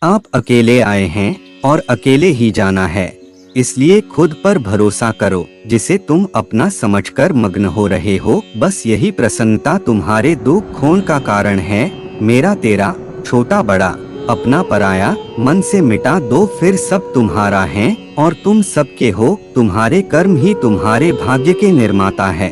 आप अकेले आए हैं और अकेले ही जाना है, इसलिए खुद पर भरोसा करो। जिसे तुम अपना समझकर मग्न हो रहे हो, बस यही प्रसन्नता तुम्हारे दुख खोन का कारण है। मेरा तेरा, छोटा बड़ा, अपना पराया, मन से मिटा दो, फिर सब तुम्हारा है और तुम सबके हो। तुम्हारे कर्म ही तुम्हारे भाग्य के निर्माता है।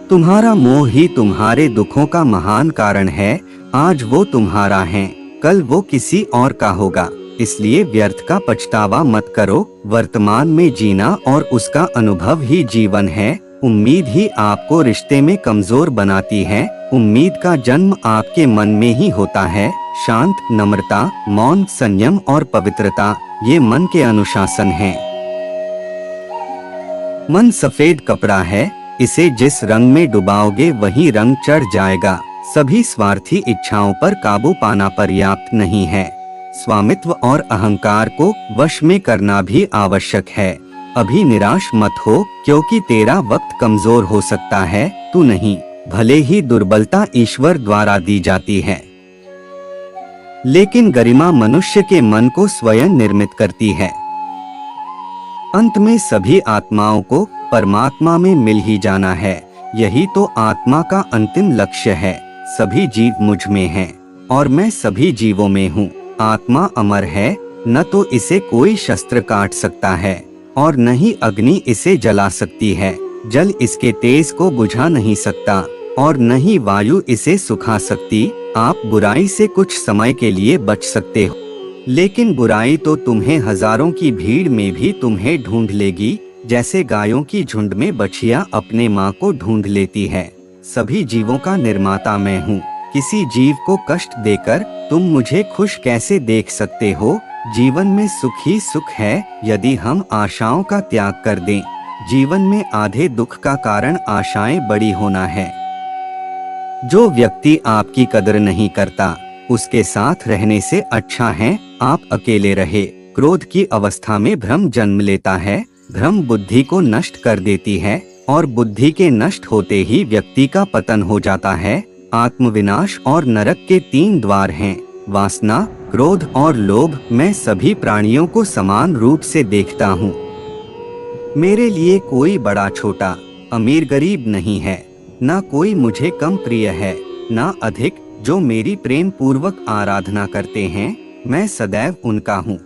तुम्हारा मोह ही तुम्हारे दुखों का महान कारण है। आज वो तुम्हारा है, कल वो किसी और का होगा, इसलिए व्यर्थ का पछतावा मत करो। वर्तमान में जीना और उसका अनुभव ही जीवन है। उम्मीद ही आपको रिश्ते में कमजोर बनाती है। उम्मीद का जन्म आपके मन में ही होता है। शांत, नम्रता, मौन, संयम और पवित्रता, ये मन के अनुशासन हैं। मन सफेद कपड़ा है, इसे जिस रंग में डुबाओगे वही रंग चढ़ जाएगा। सभी स्वार्थी इच्छाओं पर काबू पाना पर्याप्त नहीं है। स्वामित्व और अहंकार को वश में करना भी आवश्यक है। अभी निराश मत हो, क्योंकि तेरा वक्त कमजोर हो सकता है, तू नहीं। भले ही दुर्बलता ईश्वर द्वारा दी जाती है, लेकिन गरिमा मनुष्य के मन को स्वयं निर्मित करती है। अंत में सभी आत्माओं को परमात्मा में मिल ही जाना है। यही तो आत्मा का अंतिम लक्ष्य है। सभी जीव मुझ में हैं और मैं सभी जीवों में हूँ। आत्मा अमर है, न तो इसे कोई शस्त्र काट सकता है और न ही अग्नि इसे जला सकती है। जल इसके तेज को बुझा नहीं सकता और न ही वायु इसे सुखा सकती। आप बुराई से कुछ समय के लिए बच सकते हो, लेकिन बुराई तो तुम्हें हजारों की भीड़ में भी तुम्हें ढूंढ लेगी, जैसे गायों की झुंड में बछिया अपने माँ को ढूंढ लेती है। सभी जीवों का निर्माता मैं हूँ। किसी जीव को कष्ट देकर तुम मुझे खुश कैसे देख सकते हो? जीवन में सुख ही सुख है यदि हम आशाओं का त्याग कर दें। जीवन में आधे दुख का कारण आशाएं बड़ी होना है। जो व्यक्ति आपकी कदर नहीं करता, उसके साथ रहने से अच्छा है आप अकेले रहे। क्रोध की अवस्था में भ्रम जन्म लेता है। भ्रम बुद्धि को नष्ट कर देती है और बुद्धि के नष्ट होते ही व्यक्ति का पतन हो जाता है। आत्मविनाश और नरक के 3 द्वार हैं, वासना, क्रोध और लोभ। मैं सभी प्राणियों को समान रूप से देखता हूँ। मेरे लिए कोई बड़ा छोटा, अमीर गरीब नहीं है। न कोई मुझे कम प्रिय है, न अधिक। जो मेरी प्रेम पूर्वक आराधना करते हैं, मैं सदैव उनका हूँ।